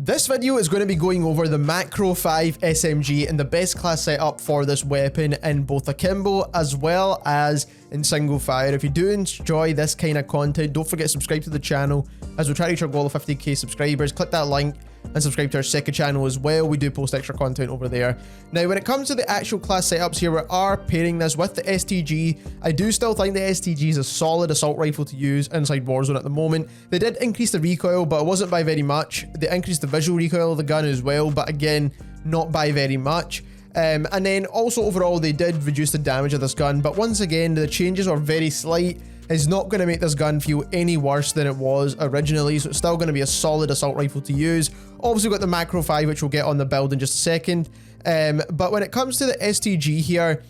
This video is going to be going over the Marco-5 SMG and the best class setup for this weapon in both akimbo as well as in single fire. If you do enjoy this kind of content, don't forget to subscribe to the channel as we try to reach our goal of 50k subscribers. Click that link and subscribe to our second channel as well. We do post extra content over there. Now, when it comes to the actual class setups here, we are pairing this with the STG. I do still think the STG is a solid assault rifle to use inside Warzone at the moment. They did increase the recoil, but it wasn't by very much. They increased the visual recoil of the gun as well, but again, not by very much. And then also overall, they did reduce the damage of this gun, but once again, the changes are very slight. It's not going to make this gun feel any worse than it was originally, so it's still going to be a solid assault rifle to use. Obviously, we've got the Marco-5, which we'll get on the build in just a second. But when it comes to the STG here,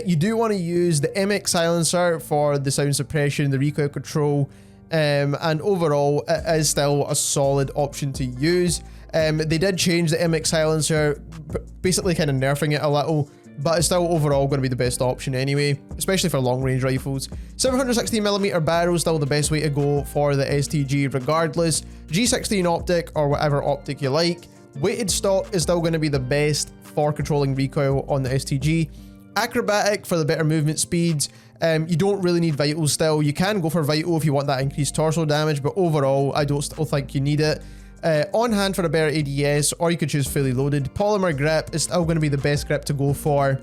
you do want to use the MX silencer for the sound suppression, the recoil control, and overall, it is still a solid option to use. They did change the MX silencer, basically kind of nerfing it a little, but it's still overall going to be the best option anyway, especially for long range rifles. 716mm barrel is still the best way to go for the STG regardless. G16 optic or whatever optic you like. Weighted stock is still going to be the best for controlling recoil on the STG. Acrobatic for the better movement speeds. You don't really need vital still. You can go for vital if you want that increased torso damage, but overall I don't still think you need it. On hand for a better ADS, or you could choose fully loaded. Polymer grip is still going to be the best grip to go for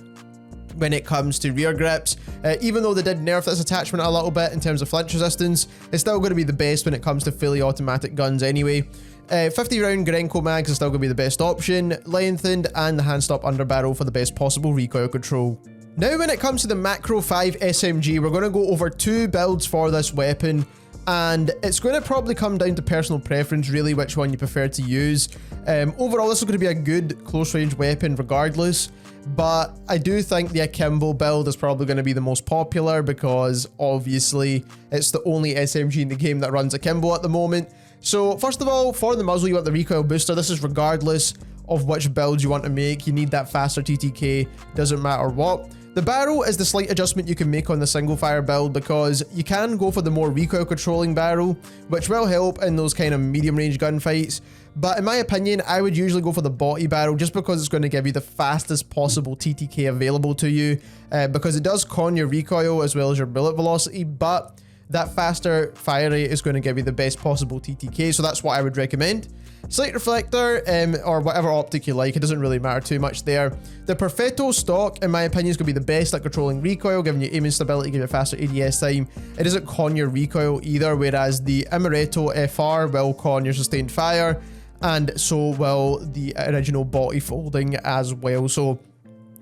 when it comes to rear grips. Even though they did nerf this attachment a little bit in terms of flinch resistance, it's still going to be the best when it comes to fully automatic guns anyway. 50 round Grenko mags is still going to be the best option. Lengthened and the hand stop underbarrel for the best possible recoil control. Now when it comes to the Marco-5 SMG, we're going to go over two builds for this weapon. And it's going to probably come down to personal preference, really, which one you prefer to use. Overall, this is going to be a good close range weapon regardless, but I do think the akimbo build is probably going to be the most popular because obviously it's the only SMG in the game that runs akimbo at the moment. So first of all, for the muzzle, you want the recoil booster. This is regardless of which build you want to make. You need that faster TTK, doesn't matter what. The barrel is the slight adjustment you can make on the single fire build because you can go for the more recoil controlling barrel, which will help in those kind of medium range gunfights. But in my opinion, I would usually go for the body barrel just because it's going to give you the fastest possible TTK available to you, because it does con your recoil as well as your bullet velocity, but that faster fire rate is going to give you the best possible TTK, so that's what I would recommend. Sight reflector, or whatever optic you like, it doesn't really matter too much there. The Perfetto stock, in my opinion, is going to be the best at controlling recoil, giving you aiming stability, giving you faster ADS time. It doesn't con your recoil either, whereas the Amaretto FR will con your sustained fire, and so will the original body folding as well, so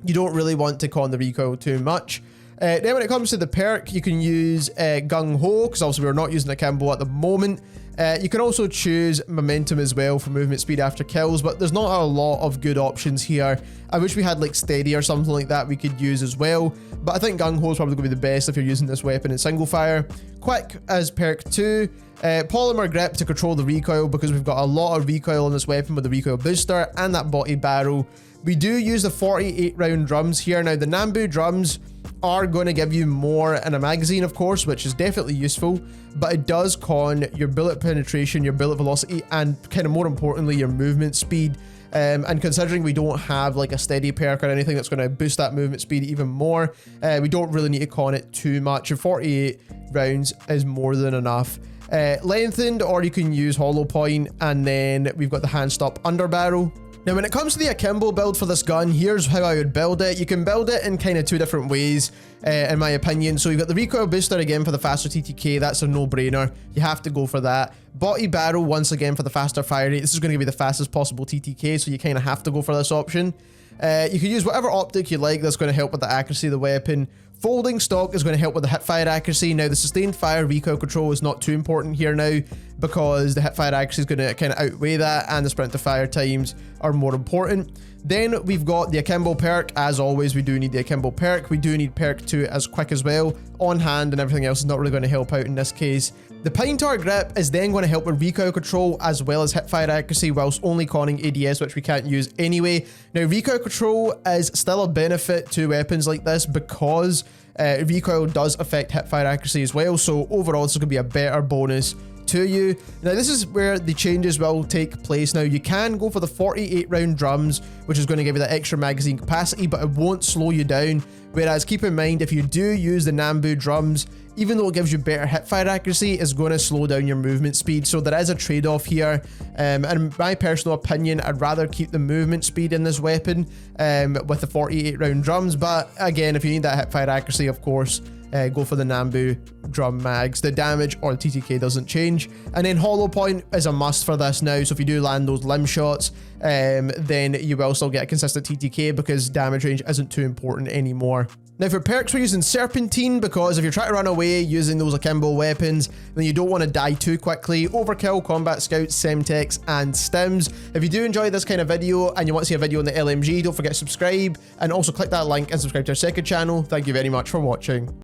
you don't really want to con the recoil too much. Then when it comes to the perk, you can use Gung Ho, because obviously we're not using akimbo at the moment. You can also choose momentum as well for movement speed after kills, but there's not a lot of good options here. I wish we had like steady or something like that we could use as well, but I think Gung Ho is probably going to be the best if you're using this weapon in single fire. Quick as perk 2. Polymer grip to control the recoil because we've got a lot of recoil on this weapon with the recoil booster and that body barrel. We do use the 48 round drums here. Now the Nambu drums are going to give you more in a magazine, of course, which is definitely useful, but it does con your bullet penetration, your bullet velocity, and kind of more importantly, your movement speed. And considering we don't have like a steady perk or anything that's going to boost that movement speed even more, we don't really need to con it too much. And 48 rounds is more than enough. Lengthened, or you can use hollow point, and then we've got the hand stop underbarrel. Now when it comes to the akimbo build for this gun, here's how I would build it. You can build it in kind of two different ways, in my opinion. So you've got the recoil booster again for the faster TTK, that's a no-brainer. You have to go for that. Body barrel once again for the faster fire rate. This is going to be the fastest possible TTK, so you kind of have to go for this option. You can use whatever optic you like that's going to help with the accuracy of the weapon. Folding stock is going to help with the hip fire accuracy. Now the sustained fire recoil control is not too important here now because the hip fire accuracy is going to kind of outweigh that, and the sprint to fire times are more important. Then we've got the akimbo perk. As always, we do need the akimbo perk. We do need perk 2 as quick as well. On hand and everything else is not really going to help out in this case. The pine tar grip is then going to help with recoil control as well as hip fire accuracy whilst only conning ADS, which we can't use anyway. Now recoil control is still a benefit to weapons like this because recoil does affect hip fire accuracy as well, so overall this is going to be a better bonus to you. Now this is where the changes will take place. Now you can go for the 48 round drums, which is going to give you that extra magazine capacity, but it won't slow you down. Whereas keep in mind, if you do use the Nambu drums, even though it gives you better hipfire accuracy, it's going to slow down your movement speed. So there is a trade-off here. And in my personal opinion, I'd rather keep the movement speed in this weapon with the 48 round drums. But again, if you need that hipfire accuracy, of course, go for the Nambu drum mags. The damage or the TTK doesn't change. And then hollow point is a must for this now. So if you do land those limb shots, then you will still get a consistent TTK because damage range isn't too important anymore. Now for perks, we're using Serpentine because if you're trying to run away using those akimbo weapons, then you don't want to die too quickly. Overkill, Combat Scouts, Semtex, and Stims. If you do enjoy this kind of video and you want to see a video on the LMG, don't forget to subscribe and also click that link and subscribe to our second channel. Thank you very much for watching.